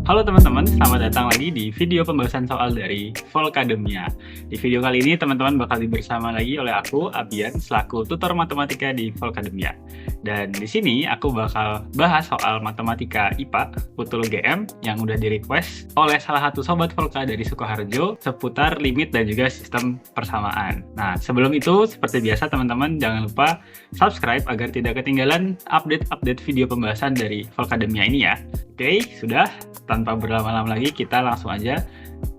Halo teman-teman, selamat datang lagi di video pembahasan soal dari Volcademia. Di video kali ini teman-teman bakal bersama lagi oleh aku, Abian, selaku tutor matematika di Volcademia. Dan di sini aku bakal bahas soal matematika IPA, Putul GM, yang udah di-request oleh salah satu sobat Volca dari Sukoharjo seputar limit dan juga sistem persamaan. Nah, sebelum itu, seperti biasa teman-teman jangan lupa subscribe agar tidak ketinggalan update-update video pembahasan dari Volcademia ini ya. Oke, sudah. Tanpa berlama-lama lagi, kita langsung aja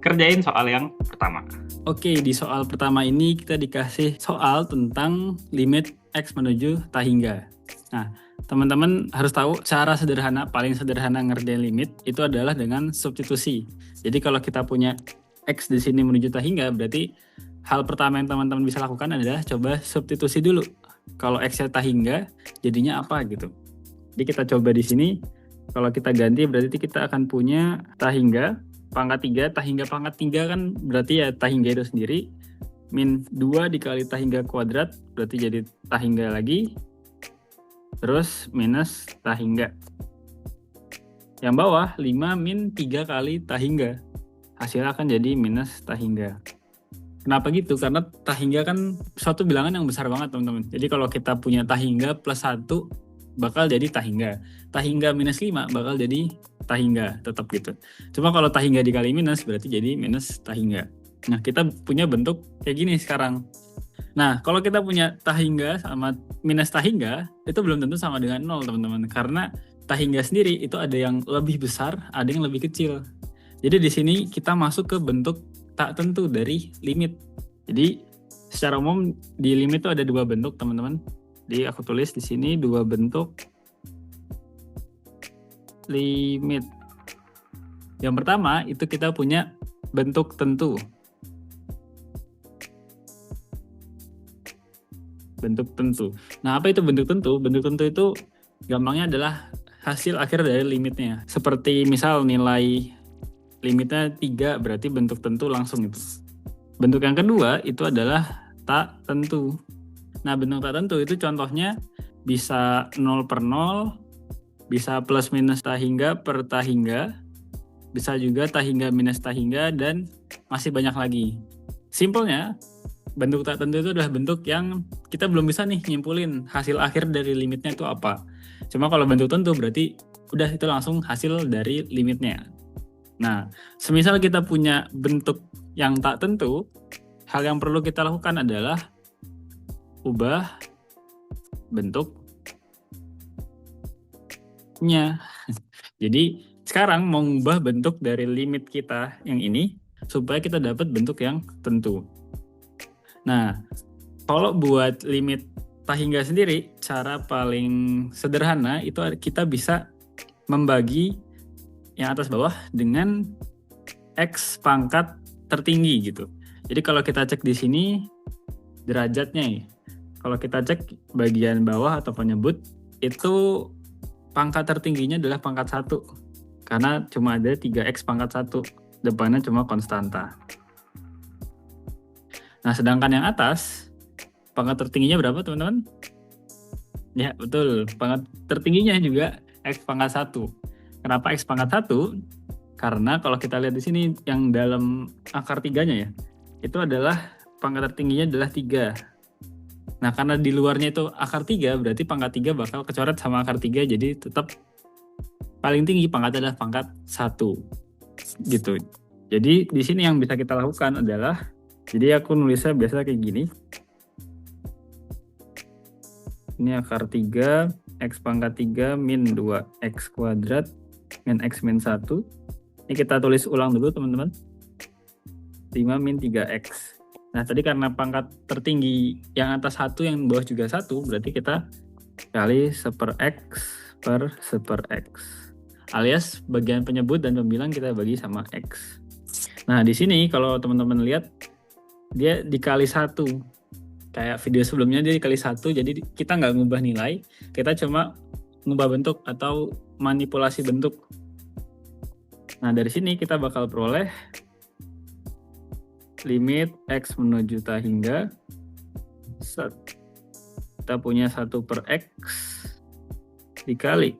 kerjain soal yang pertama. Oke, di soal pertama ini kita dikasih soal tentang limit X menuju tak hingga. Nah, teman-teman harus tahu cara sederhana, paling sederhana ngerjain limit itu adalah dengan substitusi. Jadi kalau kita punya X di sini menuju tak hingga, berarti hal pertama yang teman-teman bisa lakukan adalah coba substitusi dulu. Kalau X-nya tak hingga, jadinya apa gitu. Jadi kita coba di sini. Kalau kita ganti berarti kita akan punya tak hingga pangkat 3, tak hingga pangkat 3 kan berarti ya tak hingga itu sendiri. Min 2 dikali tak hingga kuadrat berarti jadi tak hingga lagi. Terus minus tak hingga. Yang bawah 5 min 3 kali tak hingga. Hasilnya akan jadi minus tak hingga. Kenapa gitu? Karena tak hingga kan suatu bilangan yang besar banget teman-teman. Jadi kalau kita punya tak hingga plus 1 bakal jadi tak hingga. Tak hingga minus 5 bakal jadi tak hingga, tetap gitu. Cuma kalau tak hingga dikali minus berarti jadi minus tak hingga. Nah, kita punya bentuk kayak gini sekarang. Nah, kalau kita punya tak hingga sama minus tak hingga, itu belum tentu sama dengan 0, teman-teman. Karena tak hingga sendiri itu ada yang lebih besar, ada yang lebih kecil. Jadi di sini kita masuk ke bentuk tak tentu dari limit. Jadi secara umum di limit itu ada dua bentuk, teman-teman. Jadi aku tulis di sini dua bentuk limit. Yang pertama itu kita punya bentuk tentu. Bentuk tentu. Nah, apa itu bentuk tentu? Bentuk tentu itu gampangnya adalah hasil akhir dari limitnya. Seperti misal nilai limitnya 3 berarti bentuk tentu langsung itu. Bentuk yang kedua itu adalah tak tentu. Nah, bentuk tak tentu itu contohnya bisa 0 per 0, bisa plus minus tak hingga per tak hingga, bisa juga tak hingga minus tak hingga, dan masih banyak lagi. Simpelnya, bentuk tak tentu itu adalah bentuk yang kita belum bisa nih nyimpulin hasil akhir dari limitnya itu apa. Cuma kalau bentuk tentu berarti udah itu langsung hasil dari limitnya. Nah, semisal kita punya bentuk yang tak tentu, hal yang perlu kita lakukan adalah ubah bentuknya. Jadi sekarang mau mengubah bentuk dari limit kita yang ini supaya kita dapat bentuk yang tentu. Nah, kalau buat limit tak hingga sendiri, cara paling sederhana itu kita bisa membagi yang atas bawah dengan X pangkat tertinggi gitu. Jadi kalau kita cek di sini derajatnya ya. Kalau kita cek bagian bawah atau penyebut, itu pangkat tertingginya adalah pangkat 1. Karena cuma ada 3X pangkat 1. Depannya cuma konstanta. Nah, sedangkan yang atas, pangkat tertingginya berapa teman-teman? Ya, betul. Pangkat tertingginya juga X pangkat 1. Kenapa X pangkat 1? Karena kalau kita lihat di sini yang dalam akar 3-nya ya, itu adalah pangkat tertingginya adalah 3. Nah, karena di luarnya itu akar 3, berarti pangkat 3 bakal kecoret sama akar 3, jadi tetap paling tinggi pangkatnya adalah pangkat 1. Gitu. Jadi di sini yang bisa kita lakukan adalah, jadi aku nulisnya biasa kayak gini. Ini akar 3, X pangkat 3 min 2X kuadrat min X min 1. Ini kita tulis ulang dulu teman-teman. 5 min 3X. Nah, tadi karena pangkat tertinggi yang atas 1, yang bawah juga 1, berarti kita kali 1/X per 1/X. Alias bagian penyebut dan pembilang kita bagi sama X. Nah, di sini kalau teman-teman lihat, dia dikali 1. Kayak video sebelumnya dia dikali 1, jadi kita nggak ngubah nilai, kita cuma ngubah bentuk atau manipulasi bentuk. Nah, dari sini kita bakal peroleh limit X menuju tak hingga, kita punya 1/X dikali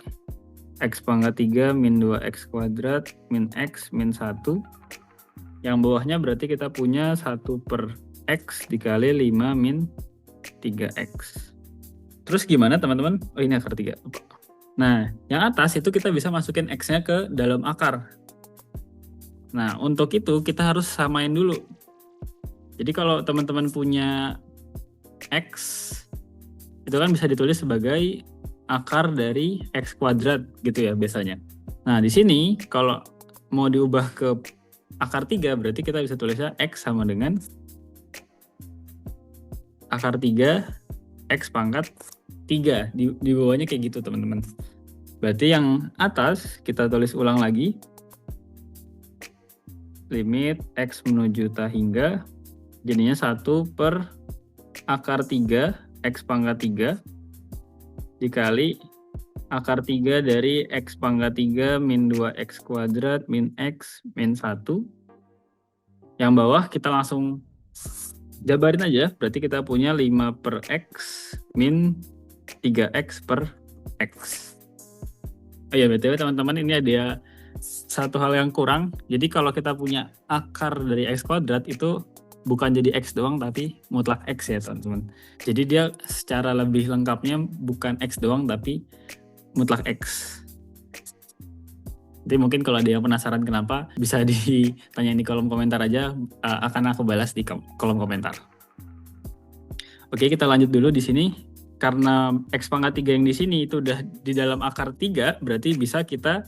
X pangkat 3 min 2X kuadrat min X min 1. Yang bawahnya berarti kita punya 1 per X dikali 5 min 3X. Terus gimana teman-teman? Oh ini akar 3. Nah yang atas itu kita bisa masukin X-nya ke dalam akar. Nah untuk itu kita harus samain dulu. Jadi kalau teman-teman punya X, itu kan bisa ditulis sebagai akar dari X kuadrat gitu ya biasanya. Nah di sini kalau mau diubah ke akar 3 berarti kita bisa tulisnya X sama dengan akar 3 X pangkat 3. Di bawahnya kayak gitu teman-teman. Berarti yang atas kita tulis ulang lagi. Limit X menuju tak hingga. Jadinya 1 per akar 3 X pangkat 3 dikali akar 3 dari X pangkat 3 min 2X kuadrat min X min 1. Yang bawah kita langsung jabarin aja. Berarti kita punya 5 per X min 3X per X. Oh ya BTW teman-teman, ini ada satu hal yang kurang. Jadi kalau kita punya akar dari X kuadrat itu bukan jadi X doang tapi mutlak X ya teman-teman. Jadi dia secara lebih lengkapnya bukan X doang tapi mutlak X. Jadi mungkin kalau ada yang penasaran kenapa bisa ditanya di kolom komentar aja, akan aku balas di kolom komentar. Oke, kita lanjut dulu di sini. Karena X pangkat 3 yang di sini itu udah di dalam akar 3, berarti bisa kita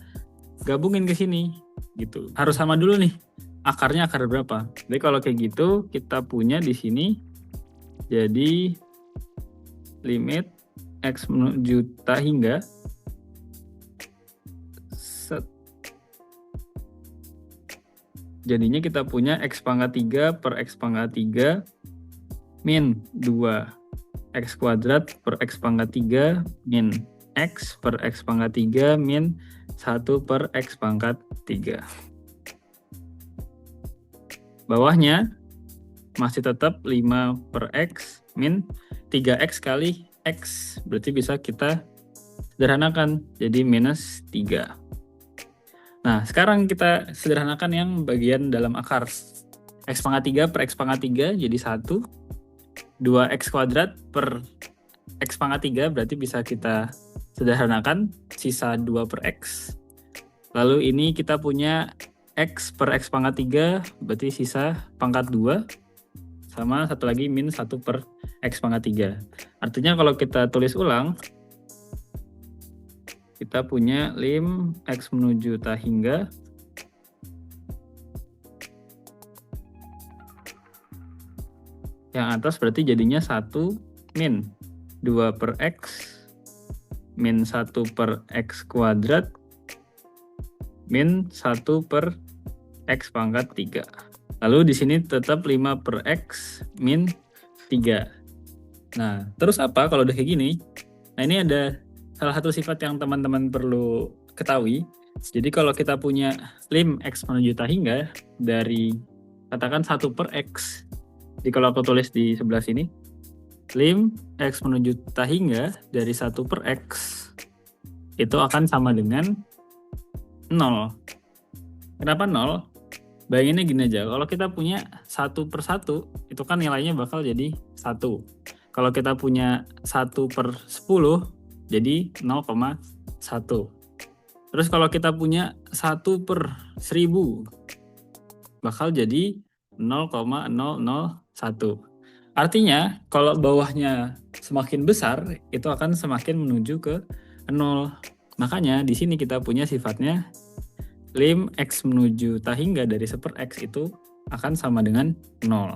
gabungin ke sini gitu. Harus sama dulu nih. Akarnya akar berapa? Jadi kalau kayak gitu kita punya di sini jadi limit X menuju tak hingga jadinya kita punya X pangkat 3 per X pangkat 3 min 2X kuadrat per X pangkat 3 min X per X pangkat 3 min 1 per X pangkat 3. Bawahnya masih tetap 5 per X min 3X kali X. Berarti bisa kita sederhanakan jadi minus 3. Nah sekarang kita sederhanakan yang bagian dalam akar. X pangkat 3 per X pangkat 3 jadi 1. 2X kuadrat per X pangkat 3 berarti bisa kita sederhanakan sisa 2 per X. Lalu ini kita punya X per X pangkat 3 berarti sisa pangkat 2 sama satu lagi min 1 per X pangkat 3. Artinya kalau kita tulis ulang kita punya lim X menuju tak hingga yang atas berarti jadinya 1 min 2 per X min 1 per X kuadrat min 1 per X pangkat 3. Lalu di sini tetap 5 per X min 3. Nah, terus apa kalau udah kayak gini? Nah, ini ada salah satu sifat yang teman-teman perlu ketahui. Jadi kalau kita punya lim X menuju tak hingga dari katakan 1 per X. Jadi kalau aku tulis di sebelah sini, lim X menuju tak hingga dari 1 per X itu akan sama dengan 0. Kenapa 0? Bayanginnya gini aja, kalau kita punya 1 per 1, itu kan nilainya bakal jadi 1. Kalau kita punya 1 per 10, jadi 0,1. Terus kalau kita punya 1 per 1000, bakal jadi 0,001. Artinya, kalau bawahnya semakin besar, itu akan semakin menuju ke 0. Makanya di sini kita punya sifatnya lim X menuju tak hingga dari 1 per X itu akan sama dengan 0.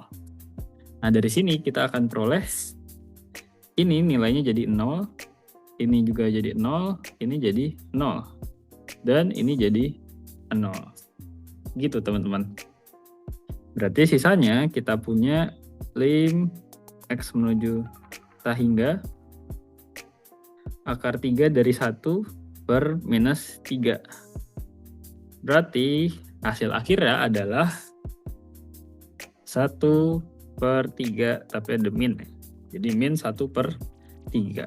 Nah dari sini kita akan peroleh ini nilainya jadi 0, ini juga jadi 0, ini jadi 0, dan ini jadi 0. Gitu teman-teman. Berarti sisanya kita punya lim X menuju tak hingga akar 3 dari 1 per minus 3. Berarti hasil akhirnya adalah 1 per 3 tapi ada min. Jadi min 1 per 3.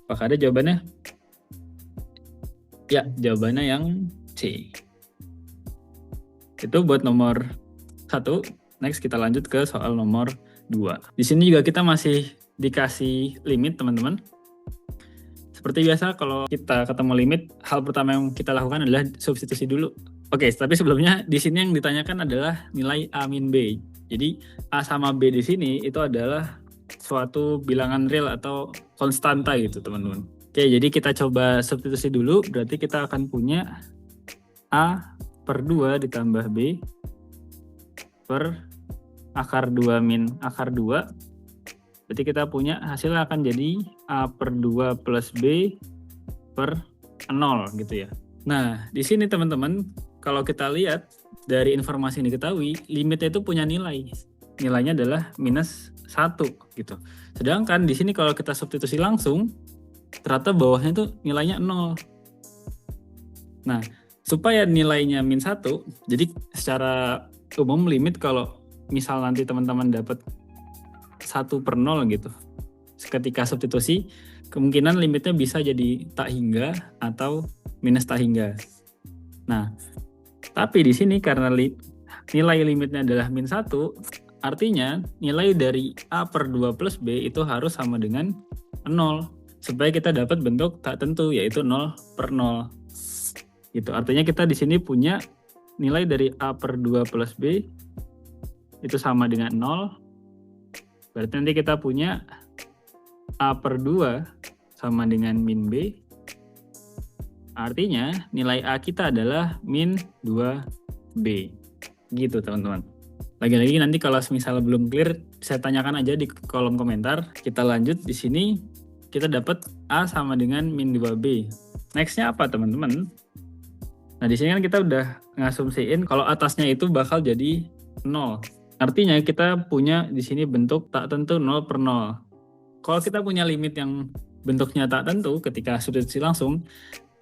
Apakah ada jawabannya? Ya, jawabannya yang C. Itu buat nomor 1. Next kita lanjut ke soal nomor 2. Di sini juga kita masih dikasih limit, teman-teman. Seperti biasa kalau kita ketemu limit, hal pertama yang kita lakukan adalah substitusi dulu. Oke, tapi sebelumnya di sini yang ditanyakan adalah nilai A min B. Jadi A sama B di sini itu adalah suatu bilangan real atau konstanta gitu, teman-teman. Oke, jadi kita coba substitusi dulu, berarti kita akan punya A per 2 ditambah B per akar 2 min akar 2. Berarti kita punya hasilnya akan jadi A per 2 plus B per 0 gitu ya. Nah, di sini teman-teman, kalau kita lihat dari informasi yang diketahui, limitnya itu punya nilai. Nilainya adalah minus 1 gitu. Sedangkan di sini kalau kita substitusi langsung, ternyata bawahnya itu nilainya 0. Nah, supaya nilainya min 1, jadi secara umum limit kalau misal nanti teman-teman dapat 1 per 0 gitu, ketika substitusi kemungkinan limitnya bisa jadi tak hingga atau minus tak hingga. Nah, tapi di sini karena nilai limitnya adalah min 1, artinya nilai dari A per 2 plus B itu harus sama dengan 0 supaya kita dapat bentuk tak tentu, yaitu 0 per 0 gitu. Artinya kita di sini punya nilai dari A per 2 plus B itu sama dengan 0. Berarti nanti kita punya A per 2 sama dengan min B. Artinya nilai A kita adalah min 2B. Gitu teman-teman. Lagi-lagi nanti kalau misalnya belum clear, saya tanyakan aja di kolom komentar. Kita lanjut di sini, kita dapat A sama dengan min 2B. Nextnya apa teman-teman? Nah di sini kan kita udah ngasumsiin kalau atasnya itu bakal jadi 0. Artinya kita punya di sini bentuk tak tentu 0 per 0. Kalau kita punya limit yang bentuknya tak tentu ketika substitusi langsung,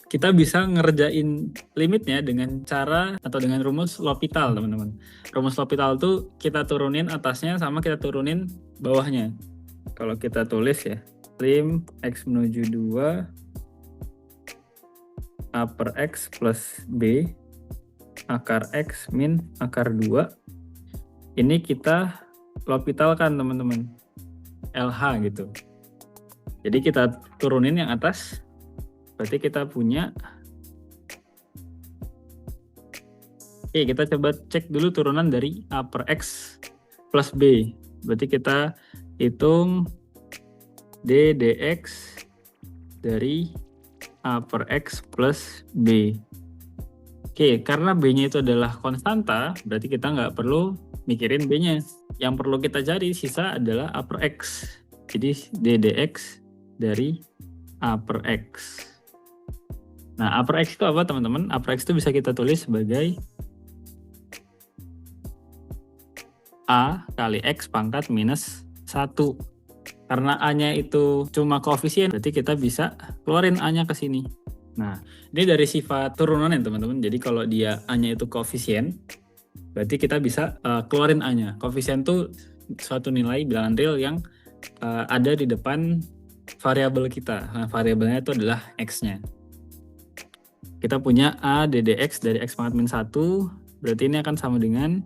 kita bisa ngerjain limitnya dengan cara atau dengan rumus L'Hopital, teman-teman. Rumus L'Hopital itu kita turunin atasnya sama kita turunin bawahnya. Kalau kita tulis ya, lim X menuju 2 A per X plus B akar X min akar 2. Ini kita L'Hopitalkan teman-teman, LH gitu. Jadi kita turunin yang atas, berarti kita punya. Oke, kita coba cek dulu turunan dari A per X plus B. Berarti kita hitung D dx dari A per X plus B. Oke, karena B-nya itu adalah konstanta, berarti kita nggak perlu mikirin B-nya. Yang perlu kita cari sisa adalah A per X. Jadi D dx dari A per X. Nah, A per X itu apa teman-teman? A per X itu bisa kita tulis sebagai A kali X pangkat minus 1. Karena A-nya itu cuma koefisien, berarti kita bisa keluarin A-nya ke sini. Nah, ini dari sifat turunan ya teman-teman. Jadi kalau dia A-nya itu koefisien, berarti kita bisa keluarin A-nya. Koefisien itu suatu nilai bilangan real yang ada di depan variabel kita. Nah, variabelnya itu adalah X-nya. Kita punya A d dx dari X pangkat min 1, berarti ini akan sama dengan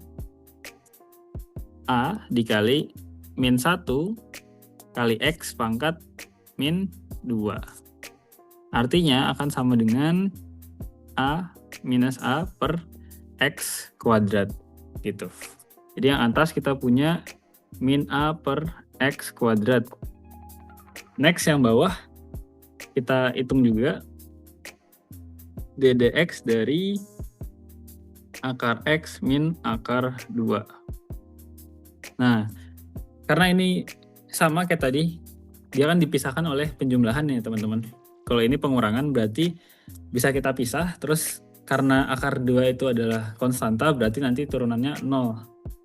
A dikali min 1 kali X pangkat min 2. Artinya akan sama dengan A minus A per X kuadrat gitu. Jadi yang atas kita punya min A per X kuadrat. Next yang bawah kita hitung juga D dx dari akar X min akar 2. Nah, karena ini sama kayak tadi, dia kan dipisahkan oleh penjumlahan ya teman-teman. Kalau ini pengurangan berarti bisa kita pisah, terus karena akar 2 itu adalah konstanta, berarti nanti turunannya 0.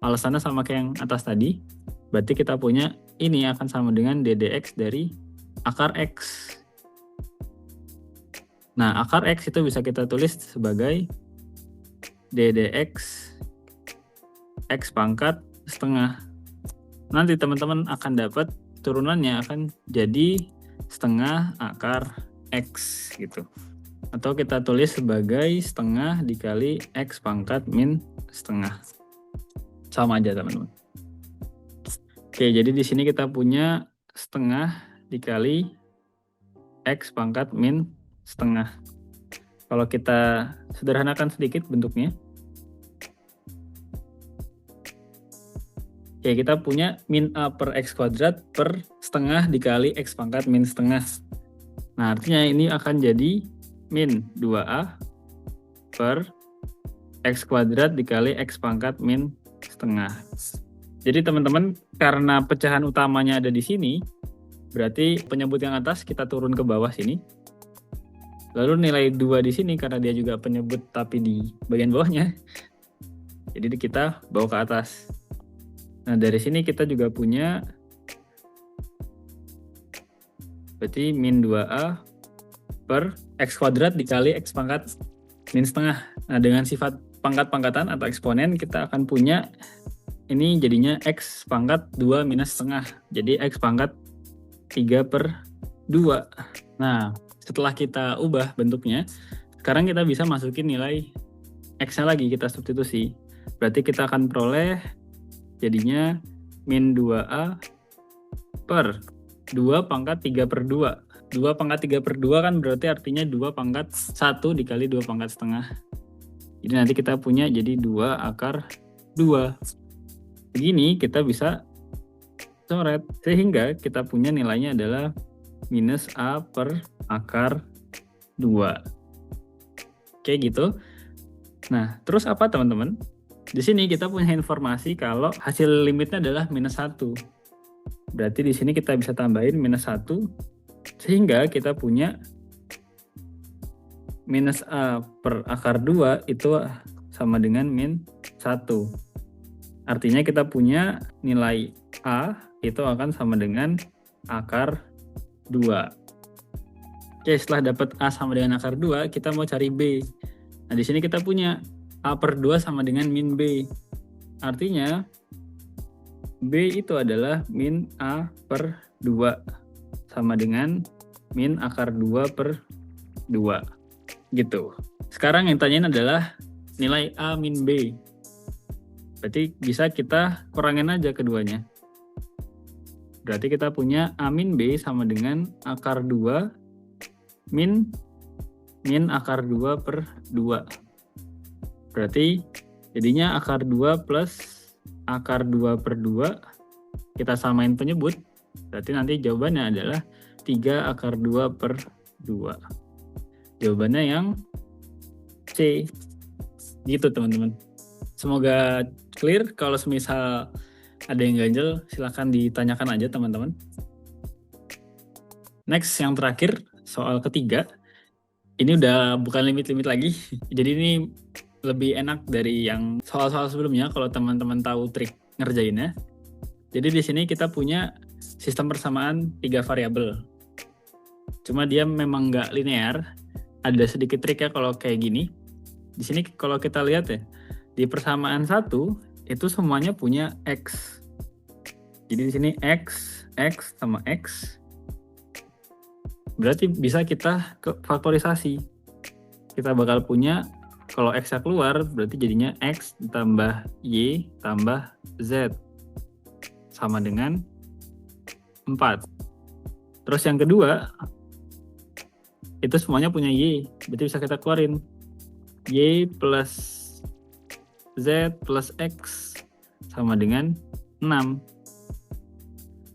Alasannya sama kayak yang atas tadi, berarti kita punya ini akan sama dengan D dx dari akar X. Nah, akar X itu bisa kita tulis sebagai D dx X pangkat setengah. Nanti teman-teman akan dapat turunannya akan jadi setengah akar X gitu. Atau kita tulis sebagai setengah dikali X pangkat min setengah. Sama aja teman-teman. Oke, jadi di sini kita punya setengah dikali X pangkat min setengah. Kalau kita sederhanakan sedikit bentuknya. Oke, kita punya min A per X kuadrat per setengah dikali X pangkat min setengah. Nah, artinya ini akan jadi min 2A per X kuadrat dikali X pangkat min setengah. Jadi teman-teman, karena pecahan utamanya ada di sini, berarti penyebut yang atas kita turun ke bawah sini. Lalu nilai 2 di sini karena dia juga penyebut tapi di bagian bawahnya. Jadi kita bawa ke atas. Nah, dari sini kita juga punya berarti min 2A per X kuadrat dikali X pangkat min setengah. Nah, dengan sifat pangkat-pangkatan atau eksponen kita akan punya ini jadinya X pangkat 2 minus setengah. Jadi X pangkat 3 per 2. Nah, setelah kita ubah bentuknya, sekarang kita bisa masukin nilai X-nya lagi, kita substitusi. Berarti kita akan peroleh jadinya min 2A per 2 pangkat 3 per 2. 2 pangkat 3 per 2 kan berarti artinya 2 pangkat 1 dikali 2 pangkat setengah. Jadi nanti kita punya jadi 2 akar 2. Begini kita bisa coret sehingga kita punya nilainya adalah minus A per akar 2. Oke gitu. Nah, terus apa teman-teman? Di sini kita punya informasi kalau hasil limitnya adalah minus 1. Berarti di sini kita bisa tambahin minus 1 sehingga kita punya minus A per akar 2 itu sama dengan min 1. Artinya kita punya nilai A itu akan sama dengan akar 2. Oke, setelah dapat A sama dengan akar 2, kita mau cari B. Nah, di sini kita punya A per 2 sama dengan min B. Artinya B itu adalah min A per 2 sama dengan min akar 2 per 2. Gitu. Sekarang yang tanyain adalah nilai A min B. Berarti bisa kita kurangin aja keduanya. Berarti kita punya A min B sama dengan akar 2 min akar 2 per 2. Berarti jadinya akar 2 plus akar 2 per 2. Kita samain penyebut. Berarti nanti jawabannya adalah 3 akar 2 per 2. Jawabannya yang C. Gitu teman-teman. Semoga clear. Kalau semisal ada yang ganjel, silakan ditanyakan aja teman-teman. Next, yang terakhir, soal ketiga. Ini udah bukan limit-limit lagi. Jadi ini lebih enak dari yang soal-soal sebelumnya kalau teman-teman tahu trik ngerjainnya. Jadi di sini kita punya sistem persamaan 3 variabel. Cuma dia memang nggak linear. Ada sedikit trik ya kalau kayak gini. Di sini kalau kita lihat ya, di persamaan 1 itu semuanya punya X. Jadi di sini X sama X. Berarti bisa kita ke faktorisasi. Kita bakal punya, kalau X-nya keluar, berarti jadinya X tambah Y tambah Z. Sama dengan 4. Terus yang kedua, itu semuanya punya Y. Berarti bisa kita keluarin. Y plus Z plus X sama dengan 6.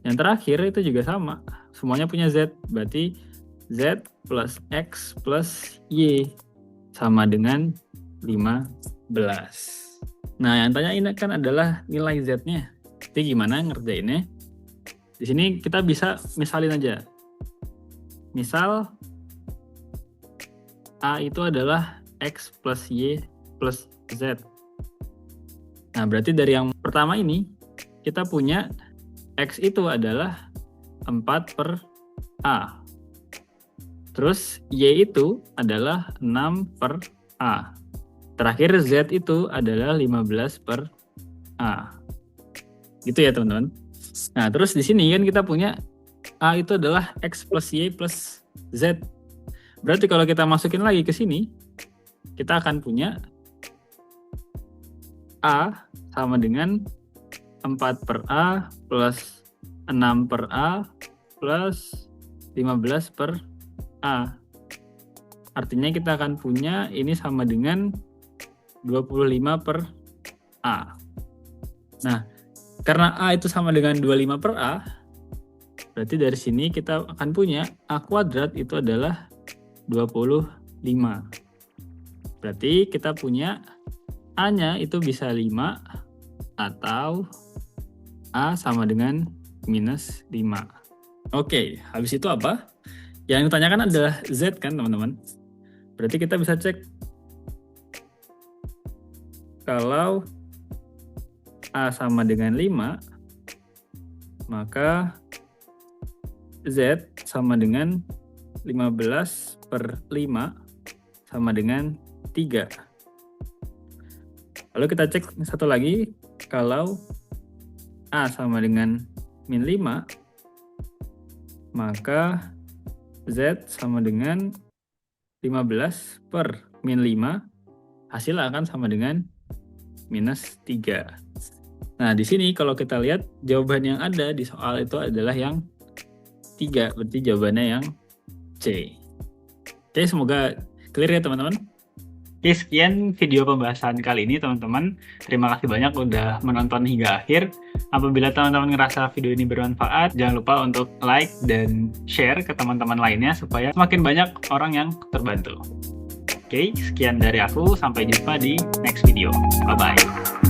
Yang terakhir itu juga sama. Semuanya punya Z. Berarti Z plus X plus Y sama dengan 15. Nah, yang tanya ini kan adalah nilai Z-nya. Jadi gimana ngerjainnya? Di sini kita bisa misalin aja. Misal A itu adalah X plus Y plus Z. Nah, berarti dari yang pertama ini, kita punya X itu adalah 4 per A. Terus Y itu adalah 6 per A. Terakhir Z itu adalah 15 per A. Gitu ya teman-teman. Nah, terus di sini kan kita punya A itu adalah X plus Y plus Z. Berarti kalau kita masukin lagi ke sini, kita akan punya A sama dengan 4 per A plus 6 per A plus 15 per A. Artinya kita akan punya ini sama dengan 25 per A. Nah, karena A itu sama dengan 25 per A, berarti dari sini kita akan punya A kuadrat itu adalah 25. Berarti kita punya A-nya itu bisa 5 atau A sama dengan minus 5. Oke, habis itu apa? Yang ditanyakan adalah Z kan teman-teman? Berarti kita bisa cek kalau A sama dengan 5, maka Z sama dengan 15 per 5 sama dengan 3. Lalu kita cek satu lagi, kalau A sama dengan min 5, maka Z sama dengan 15 per min 5, hasil akan sama dengan minus 3. Nah, di sini kalau kita lihat jawaban yang ada di soal itu adalah yang 3, berarti jawabannya yang C. Oke, semoga clear ya teman-teman. Oke, sekian video pembahasan kali ini teman-teman. Terima kasih banyak udah menonton hingga akhir. Apabila teman-teman ngerasa video ini bermanfaat, jangan lupa untuk like dan share ke teman-teman lainnya supaya semakin banyak orang yang terbantu. Oke, sekian dari aku. Sampai jumpa di next video. Bye-bye.